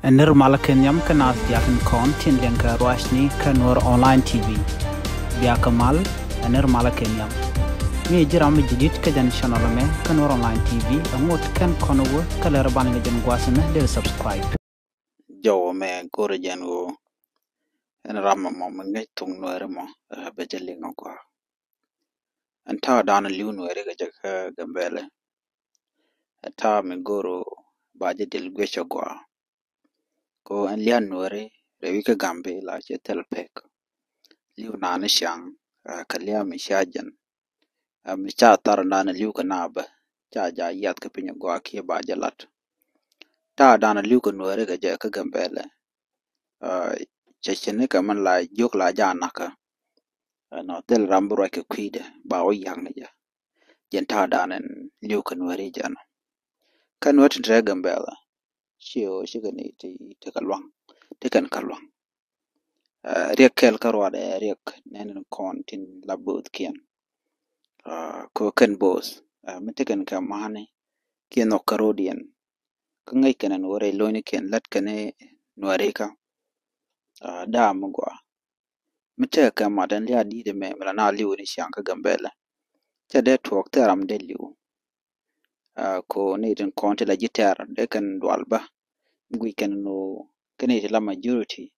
Nir malakin yam kanal diakin kon tin lenka ruashni kanwar online TV. Bia kamal nir malakin yam. Mi jiram jidit ka jan channel me kanwar online TV amot kan konowo kalar ban ga jan gwasna del subscribe. Jawo me gore jan go en ramma mo ngai tung noere mo bejeli ngwa. Anta dana liu noere ga jaka gambele. Ata me goro baje del gwecho gwa. Ko en lian nuore rewika gambe la che telpek liu nana shang kalia mi shajan mi cha tar nana liu ka naba cha ja yat ka pinya gwa ki ba jalat ta dana liu ka nuore ga ja ka gambele che chene ka man la jok la ja naka no tel rambura ke kwide ba o yang ja jen ta dana liu ka nuore jana kan wat tre gambele chio shigani ti kalwang tekan kalwang riek kel karwade riek nenen kon tin labut kien ko ken bos mitiken ka mahane kien okarodian ka ngai kenen wore loini kien lat kene nuareka da mugwa mite ka madan ya di de me mala na liu ni shank gambela cha de tuok teram de liu ko ne den kon te la gitar de kan dwalba ngui ken no kene la majority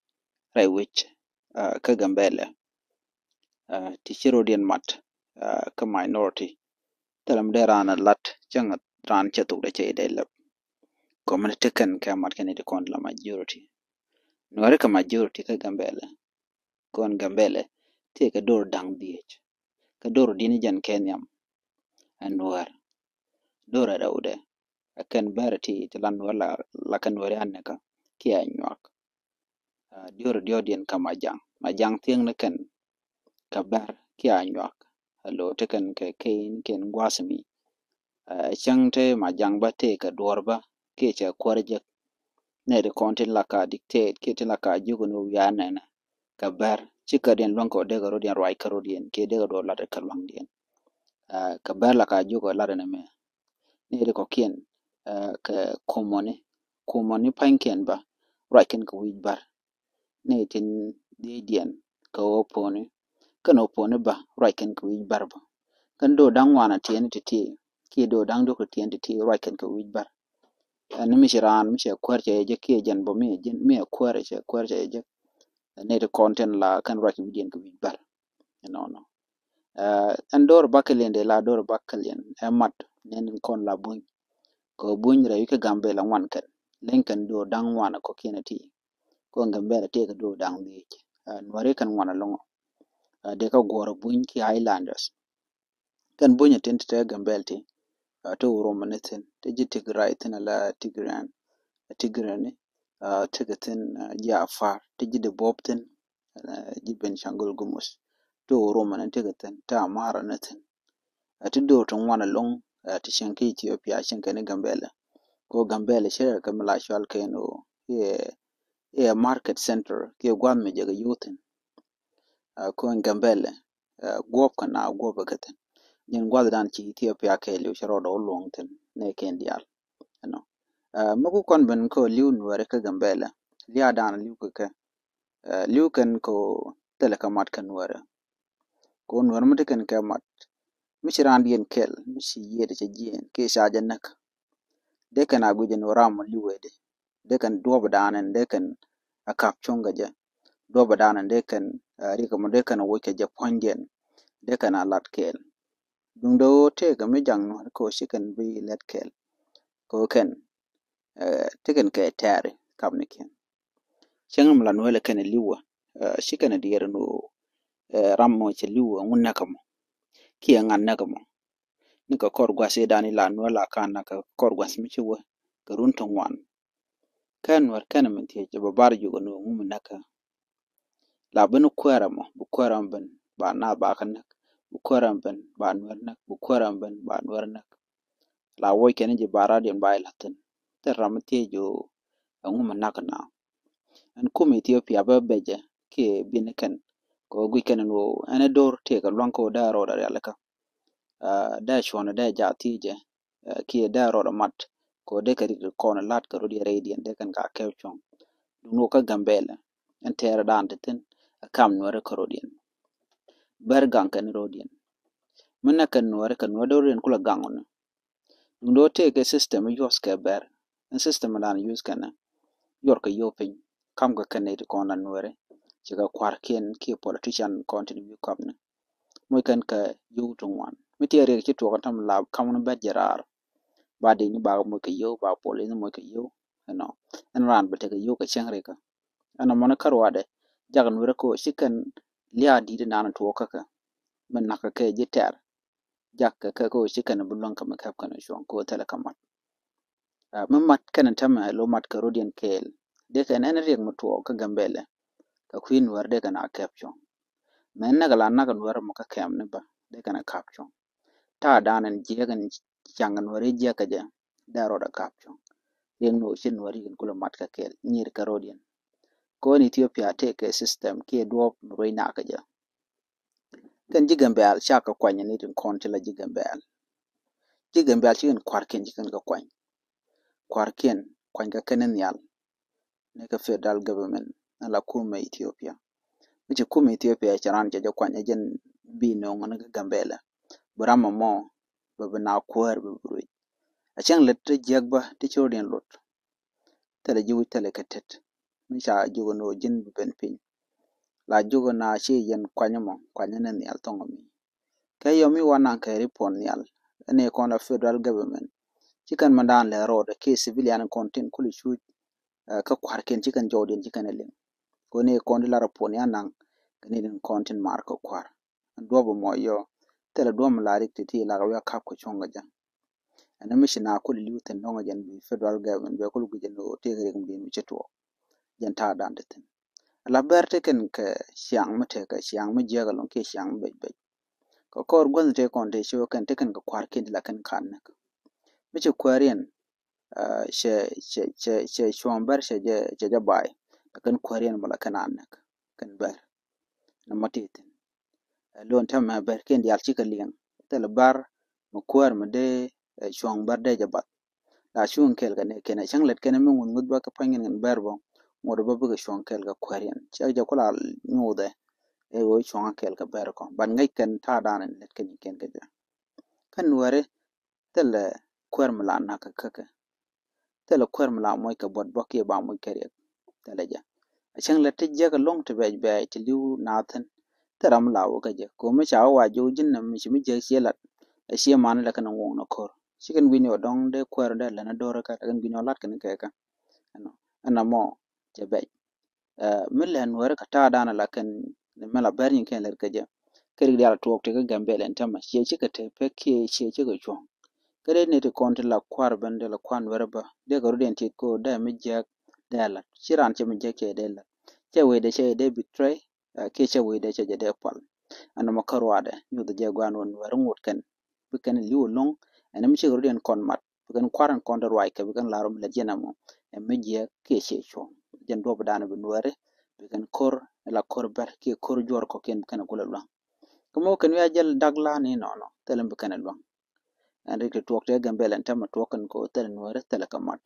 rai which ka gambela ti chirodian mat ka minority talam de rana lat changa ran chatuk de che de lab community kan ka mat kan de kon la majority no ka majority ka gambele kon gambele te ka dor dang diech ka dor dini jan kenyam anwar dor raude akan barati talan wala la kan wari annaka ki anyak diodien ka majang tieng na kan ka bar ki anyak alo te kan ke ken gwasmi chang te majang ba te ka dorba ke cha kwarje ne de kontin la ka dictate ke te la ka jugo no yana na ka bar chika den lonko de ga rodien roi ka rodien ke de ga do la de ka lang dien ka bar la ka jugo la de me ne de ko kien ka komone panken ba roi ken ko wi bar ne tin de dien ka opone kan opone ba roi ken ko wi bar ba kan do dang wana tien ti ki do dang do ko tien ti roi ken ko wi bar ni mi shiran mi she kwarche je ke jan bo mi kwarche je ne de content la kan roi ken dien ko wi bar no an dor bakalen de la dor bakalen mat nen kon la bun ko bun re ka gambe la wan kan len kan do dang wana ko kenati ko gambe la te ka do dang di nware kan wana longo de ka goro bun ki highlanders kan bunya tente te gambelti to romanetin te jiti grai tin la tigrani tigatin jafar te jide bobtin jiben shangul gumus to romanen tigatin ta mara natin ati do ton wana long ti shanki Ethiopia shankane gambela ko gambela shira kamala shal keno ye market center ke gwan me jaga yutin ko gambela gwob kana gwob katen nyen gwad dan ci Ethiopia ke liu shiro do longten ne ken dial no mugu kon ben ko liu nuare ka gambela liya dan liu ka liu kan ko telekamat kan nuare ko nuare mute kan ka mat mishiran dien kel mishi yede ce jien ke shaja nak de kan aguje no ram liwede de kan doba danen de kan akap chonga je doba danen de kan rika mo de kan woke je pondien de kan alat kel dung do te ga mi jang no ko shikan bi let kel ko ken te kan ke tare kamne ken changam la no le kan liwa shikan dier no ram mo che liwa ngunna kam ki ngan na kam ni ko kor gwase dani la no la kan ka kor gwas mi chiwa ka run ton wan kan war kan min te je babar jugo no ngum naka la bunu kwara mo bu kwaram ban ba na ba kan bu kwaram ban ba nwar nak bu kwaram ban ba nwar nak la woy ken je bara den bay latin te ram te jo ngum naka na an kum Ethiopia ba beje ke bin kan ko gwi ken no ana dor te ka lonko da ro da yalaka da shona da ja tije ki da ro mat ko de ka ri ko na lat ka ro di radian de kan ka ke chon no ka gambela en ter dan tin akam nuore korodian ber gang kan rodien mena kan nuore rodien kula gangon do te ke system yos ke ber en system dan use kana yor ka yopin kam ga kan ne ko na nuore ci ga kwar ken ki politician continue kapna moy kan ka yutu ngwan mitiere ki to tam lab kam na ba jarar ba de ni ba mo ka yo ba pole ni mo ka yo no en ran ba te ka yo ka chengre ka ana mona karwade jagan wura ko shikan liya di da nan to kaka man naka ke jitar jakka ka ko shikan bulon ka makap kana shon ko tala kamat man mat kana tama lo mat ka rodien kel de kan en riek muto ka gambele ka queen war de kana caption men na gala na kan war mo ka kem ne ba de kana caption ta danan jegan jangan wari jeka ja daro da caption yen no shin wari kan kula mat ka kel nyir ka rodien ko in Ethiopia take a system ke duop roina kaja kan jigambel shaka kwanya ni tin kon tila jigambel chigen kwarken jikan ga kwarken kwanya kanen yal ne ka federal government ala kuma Ethiopia miche kuma Ethiopia charan jaja kwanya jen bi no ngana ga gambela burama mo babana kwar buruj achang lette jagba ti chodien lot tala jiwu tala katet misha jugo no jin ben pin la jugo na che yen kwanya nen yal tongomi kayo mi wanan ka report yal ene kona federal government chikan mandan le road ke civilian content kuli shu ka kwarken chikan jodin chikan elin kone kon la report yanan kane din content mar ko kwar dobo mo yo tele dom la rikti la ga kap ko chonga jan ana mishina kuli luten nonga jan bi federal government be kul gujen o tegere ngin mi cheto jan ta dan den la berte ken ka siang mate ka siang mi jega lon ke siang be ko kor gon te kon te show kan te kan ka kwar ken la kan kan nak mi che kwarian she shombar she bai kan kwarian mala kan anak kan bar na matete lon ta ma bar ken yal chi ka liang te la bar mo kwar ma de shombar de jabat la shun kel ga ne ken chang let ken mi ngun ngud ba ka pangin bar bo mo do ba ga shon kel ga kwarian che ja kula nyude e wo shon kel ga bar ko ban ngai ken ta dan let ken ga kan ware tele kwar mala na ka kaka tele kwar mala moy ka bot bok ye ba moy kare tele ja achang la tijja ka long to be ti liu nathan taram la wo ka je ko me cha wa jo jin na mi mi je shelat a she man la kan won na kor shikan gwini odong de kwar de la na dora ka kan gwini lat kan ka ana mo je be milen ware ka ta dana la kan mala barin kan ler ka je kari da to te ga gambele ntama she ka te pe ke she ka chong kare ne te konti la kwar bende la kwan werba de ga ruden tit ko da mi jak da la chiran che mi jak che de la che we de betray ke che we de che de pal ana makarwade nyu de jagwan won warun wot kan bukan liu long ana mi che ruden kon mat bukan kwaran kon der wai ka bukan larum la jena mo e mi jak ke che cho jen do badana bu nuare bukan kor la kor bar ke kor jor ko ken kan kula long kuma kan ya jal dagla ni no telam bukan long and it talk to gambel and tama token ko tel nuare tel kamat